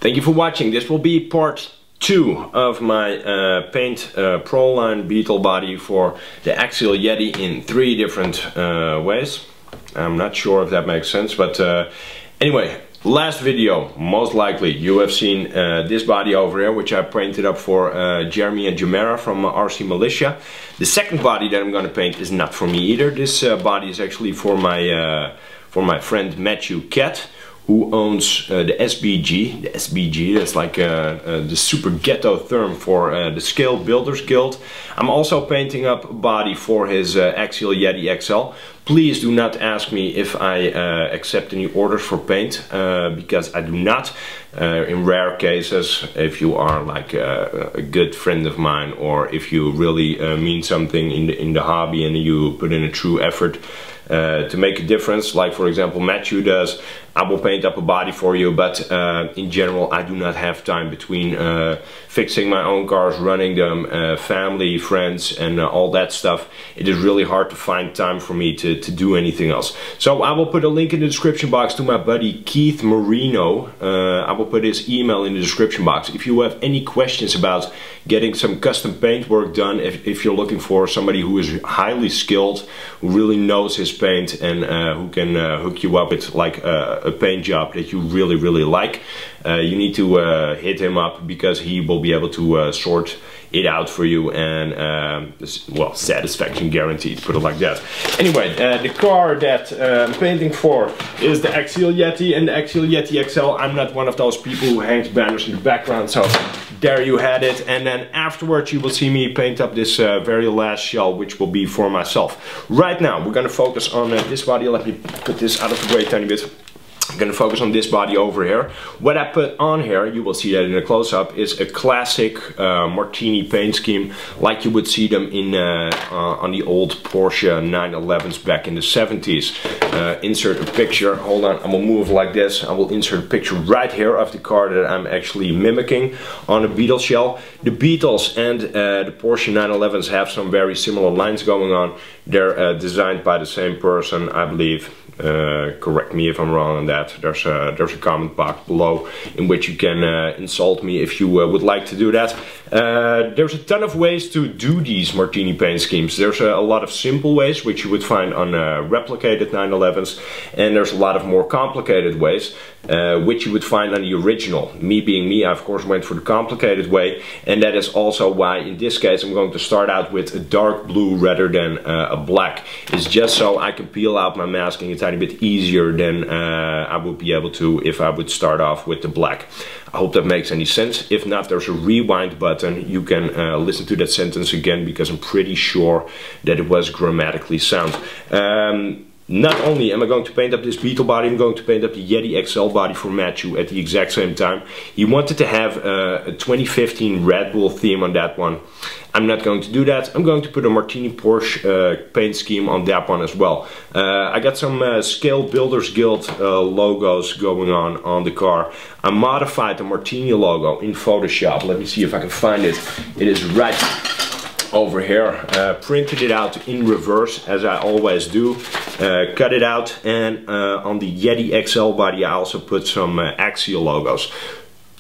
Thank you for watching. This will be part 2 of my paint Proline beetle body for the Axial Yeti in 3 different ways. I'm not sure if that makes sense, but anyway, last video, most likely you have seen this body over here, which I painted up for Jeremy and Jamera from RC Militia. The second body that I'm going to paint is not for me either. This body is actually for my friend Matthew Cat, who owns the SBG. The SBG, that's like the super ghetto term for the Scale Builders Guild. I'm also painting up a body for his Axial Yeti XL. Please do not ask me if I accept any orders for paint, because I do not. In rare cases, if you are like a good friend of mine, or if you really mean something in the hobby and you put in a true effort to make a difference, like for example Matthew does, I will paint up a body for you, but in general I do not have time between fixing my own cars, running them, family, friends and all that stuff. It is really hard to find time for me to do anything else. So I will put a link in the description box to my buddy Keith Marino. I will put his email in the description box. If you have any questions about getting some custom paint work done, if you're looking for somebody who is highly skilled, who really knows his paint and who can hook you up with like a paint job that you really like, you need to hit him up, because he will be able to sort it out for you, and well, satisfaction guaranteed, put it like that. Anyway, the car that I'm painting for is the Axial Yeti and the Axial Yeti XL. I'm not one of those people who hangs banners in the background, so there you had it. And then afterwards you will see me paint up this very last shell, which will be for myself. Right now we're gonna focus on this body. Let me put this out of the way a tiny bit. I'm going to focus on this body over here. What I put on here, you will see that in a close-up, is a classic Martini paint scheme, like you would see them in on the old Porsche 911s back in the 70s. Insert a picture. Hold on, I will move like this. I will insert a picture right here of the car that I'm actually mimicking on a Beetle shell. The Beetles and the Porsche 911s have some very similar lines going on. They're designed by the same person, I believe. Correct me if I'm wrong on that. There's a comment box below in which you can insult me if you would like to do that. There's a ton of ways to do these Martini paint schemes. There's a lot of simple ways, which you would find on replicated 911s, and there's a lot of more complicated ways, which you would find on the original. Me being me, I of course went for the complicated way, and that is also why in this case I'm going to start out with a dark blue rather than a black. It's just so I can peel out my masking a tiny bit easier than I would be able to if I would start off with the black. I hope that makes any sense. If not, there's a rewind button. You can listen to that sentence again, because I'm pretty sure that it was grammatically sound. Not only am I going to paint up this Beetle body, I'm going to paint up the Yeti XL body for Matthew at the exact same time. He wanted to have a 2015 Red Bull theme on that one. I'm not going to do that. I'm going to put a Martini Porsche paint scheme on that one as well. I got some Scale Builders Guild logos going on the car. I modified the Martini logo in Photoshop. Let me see if I can find it. It is right over here. Printed it out in reverse, as I always do. Cut it out, and on the Yeti XL body I also put some Axial logos.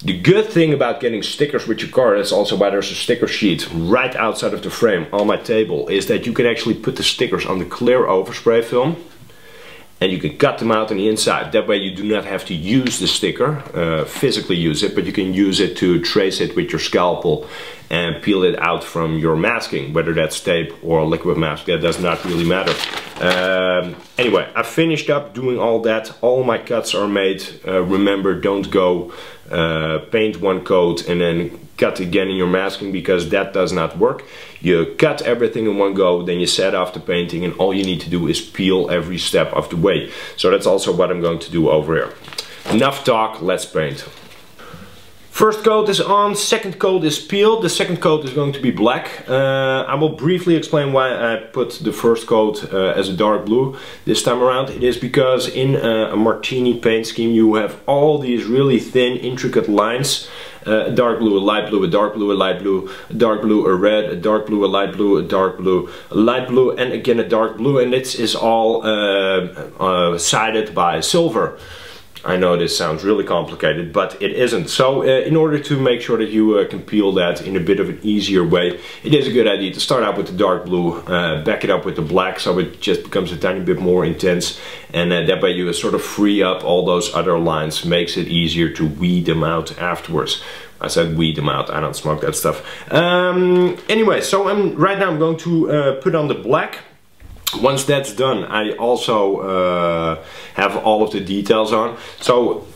The good thing about getting stickers with your car, that's also why there's a sticker sheet right outside of the frame on my table, is that you can actually put the stickers on the clear overspray film, and you can cut them out on the inside. That way you do not have to use the sticker, physically use it, but you can use it to trace it with your scalpel and peel it out from your masking, whether that's tape or liquid mask, that does not really matter. Anyway, I finished up doing all that. All my cuts are made. Remember, don't go paint one coat and then cut again in your masking, because that does not work. You cut everything in one go, then you set off the painting, and all you need to do is peel every step of the way. So that's also what I'm going to do over here. Enough talk, let's paint. First coat is on, second coat is peeled. The second coat is going to be black. I will briefly explain why I put the first coat as a dark blue this time around. It is because in a Martini paint scheme you have all these really thin, intricate lines. A dark blue, a light blue, a dark blue, a light blue, a dark blue, a red, a dark blue, a light blue, a dark blue, a light blue, and again a dark blue, and this is all sided by silver. I know this sounds really complicated, but it isn't. So in order to make sure that you can peel that in a bit of an easier way, it is a good idea to start out with the dark blue, back it up with the black so it just becomes a tiny bit more intense, and that way you sort of free up all those other lines, makes it easier to weed them out afterwards. I said weed them out, I don't smoke that stuff. Anyway, so right now I'm going to put on the black. Once that's done, I also have all of the details on. So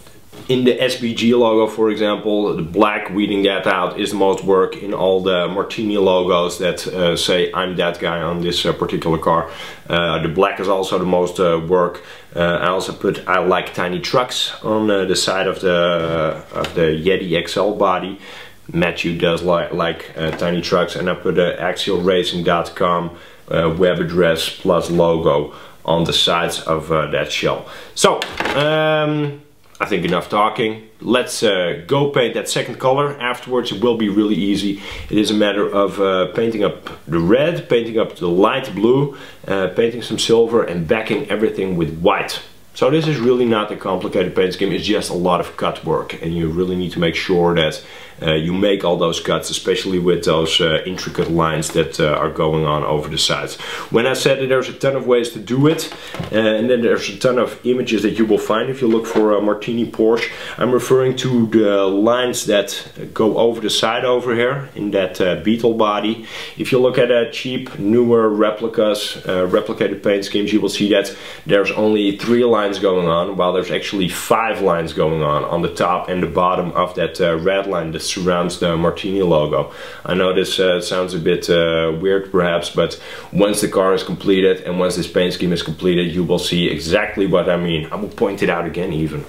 in the SBG logo, for example, the black, weeding that out is the most work. In all the Martini logos that say I'm that guy on this particular car, the black is also the most work. I also put I like tiny trucks on the side of the Yeti Xl Body. Matthew does like tiny trucks, and I put axialracing.com web address plus logo on the sides of that shell. So I think enough talking. Let's go paint that second color. Afterwards it will be really easy. It is a matter of painting up the red, painting up the light blue, painting some silver, and backing everything with white. So this is really not a complicated paint scheme, it's just a lot of cut work, and you really need to make sure that you make all those cuts, especially with those intricate lines that are going on over the sides. When I said that there's a ton of ways to do it, and then there's a ton of images that you will find if you look for a Martini Porsche, I'm referring to the lines that go over the side over here in that Beetle body. If you look at cheap, newer replicas, replicated paint schemes, you will see that there's only 3 lines going on, while there's actually 5 lines going on the top and the bottom of that red line that surrounds the Martini logo. I know this sounds a bit weird perhaps, but once the car is completed and once this paint scheme is completed, you will see exactly what I mean. I will point it out again even.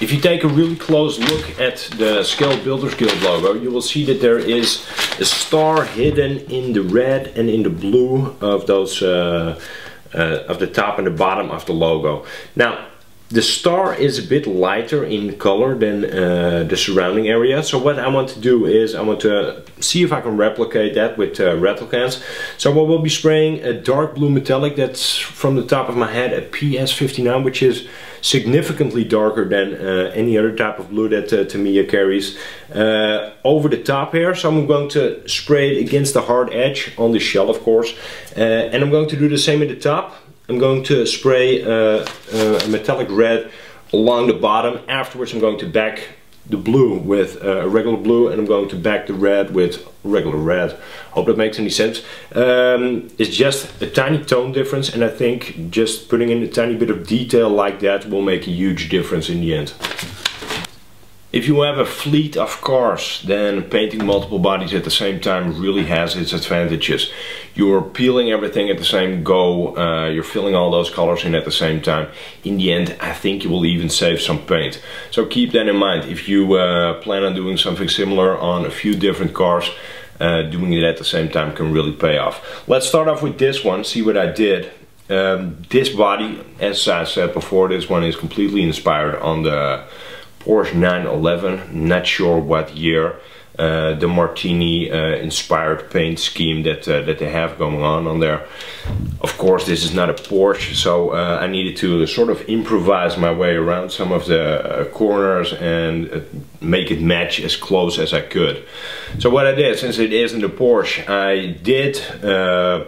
If you take a really close look at the Scale Builders Guild logo, you will see that there is a star hidden in the red and in the blue of those of the top and the bottom of the logo. Now, the star is a bit lighter in color than the surrounding area. So what I want to do is I want to see if I can replicate that with Rattlecans. So I will be spraying a dark blue metallic that's from the top of my head a PS59, which is significantly darker than any other type of blue that Tamiya carries, over the top here. So I'm going to spray it against the hard edge on the shell, of course, and I'm going to do the same at the top. I'm going to spray a metallic red along the bottom. Afterwards I'm going to back the blue with a regular blue, and I'm going to back the red with regular red. Hope that makes any sense. It's just a tiny tone difference, and I think just putting in a tiny bit of detail like that will make a huge difference in the end. If you have a fleet of cars, then painting multiple bodies at the same time really has its advantages. You're peeling everything at the same go, you're filling all those colors in at the same time. In the end, I think you will even save some paint. So keep that in mind. If you plan on doing something similar on a few different cars, doing it at the same time can really pay off. Let's start off with this one, see what I did. This body, as I said before, this one is completely inspired on the Porsche 911, not sure what year, the Martini inspired paint scheme that they have going on there. Of course, this is not a Porsche, so I needed to sort of improvise my way around some of the corners and make it match as close as I could. So what I did, since it isn't a Porsche, I did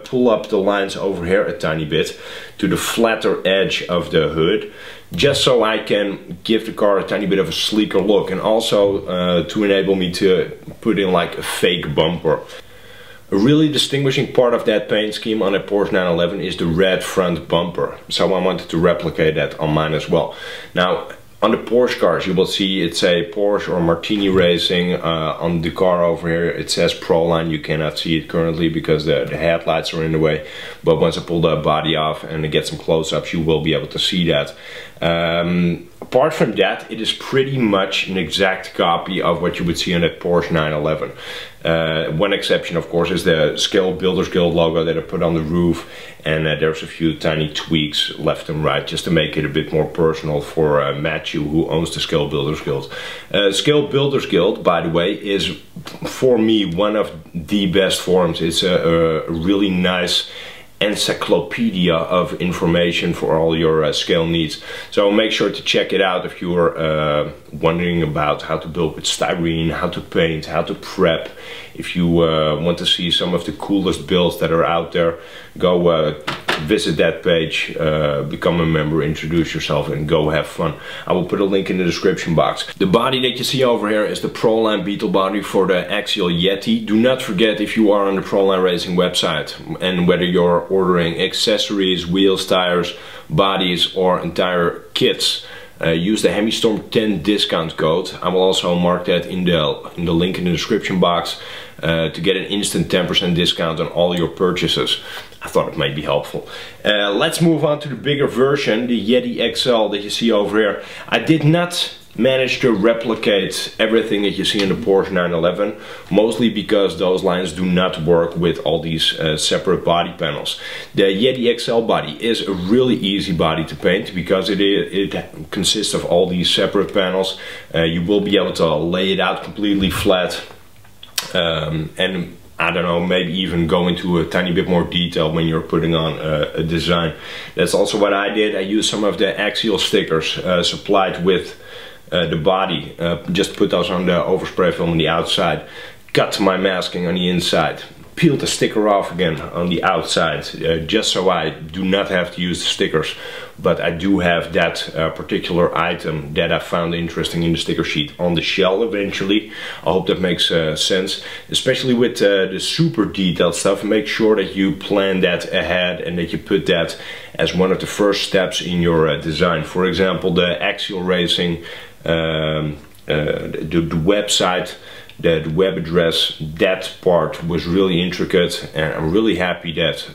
pull up the lines over here a tiny bit to the flatter edge of the hood, just so I can give the car a tiny bit of a sleeker look, and also to enable me to put in like a fake bumper. A really distinguishing part of that paint scheme on a Porsche 911 is the red front bumper, so I wanted to replicate that on mine as well. Now, on the Porsche cars you will see it's a Porsche or Martini Racing. On the car over here it says Proline. You cannot see it currently because the headlights are in the way, but once I pull the body off and get some close-ups you will be able to see that. Apart from that, it is pretty much an exact copy of what you would see on that Porsche 911. One exception, of course, is the Scale Builders Guild logo that I put on the roof, and there's a few tiny tweaks left and right just to make it a bit more personal for Matthew, who owns the Scale Builders Guild. Scale Builders Guild, by the way, is for me one of the best forums. It's a really nice encyclopedia of information for all your scale needs. So make sure to check it out if you're wondering about how to build with styrene, how to paint, how to prep. If you want to see some of the coolest builds that are out there, go visit that page, become a member, introduce yourself, and go have fun. I will put a link in the description box. The body that you see over here is the Proline Beetle body for the Axial Yeti. Do not forget, if you are on the Proline Racing website, and whether you're ordering accessories, wheels, tires, bodies, or entire kits, use the HemiStorm 10 discount code. I will also mark that in the link in the description box to get an instant 10% discount on all your purchases. I thought it might be helpful. Let's move on to the bigger version, the Yeti XL that you see over here. I did not manage to replicate everything that you see in the Porsche 911, mostly because those lines do not work with all these separate body panels. The Yeti XL Body is a really easy body to paint because it consists of all these separate panels. You will be able to lay it out completely flat, and I don't know, maybe even go into a tiny bit more detail when you're putting on a design. That's also what I did. I used some of the Axial stickers supplied with the body. Just put those on the overspray film on the outside, cut my masking on the inside, peeled the sticker off again on the outside, just so I do not have to use the stickers. But I do have that particular item that I found interesting in the sticker sheet on the shell eventually. I hope that makes sense. Especially with the super detailed stuff, make sure that you plan that ahead and that you put that as one of the first steps in your design. For example, the Axial Racing, the website, the web address, that part was really intricate, and I'm really happy that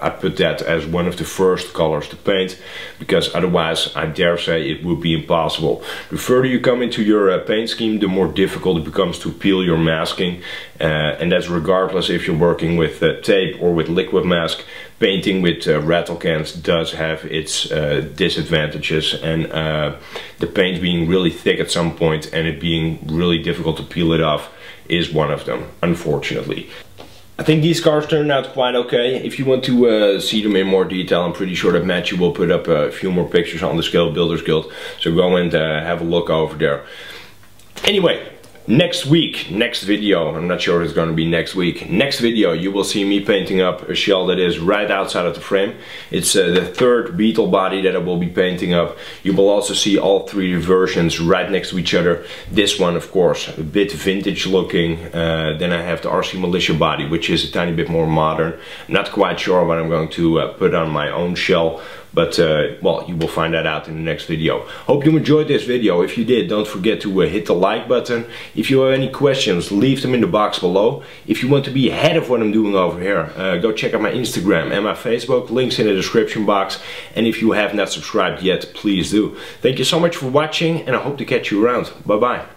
I put that as one of the first colors to paint, because otherwise I dare say it would be impossible. The further you come into your paint scheme, the more difficult it becomes to peel your masking, and that's regardless if you're working with tape or with liquid mask. Painting with rattle cans does have its disadvantages, and the paint being really thick at some point and it being really difficult to peel it off is one of them, unfortunately. I think these cars turned out quite okay. If you want to see them in more detail, I'm pretty sure that Matthew will put up a few more pictures on the Scale Builders Guild, so go and have a look over there. Anyway, next week, next video, I'm not sure if it's going to be next week. Next video you will see me painting up a shell that is right outside of the frame. It's the third Beetle body that I will be painting up. You will also see all three versions right next to each other. This one, of course, a bit vintage looking. Then I have the RC Militia body, which is a tiny bit more modern. Not quite sure what I'm going to put on my own shell, but well, you will find that out in the next video. Hope you enjoyed this video. If you did, don't forget to hit the like button. If you have any questions, leave them in the box below. If you want to be ahead of what I'm doing over here, go check out my Instagram and my Facebook, links in the description box. And if you have not subscribed yet, please do. Thank you so much for watching, and I hope to catch you around. Bye bye.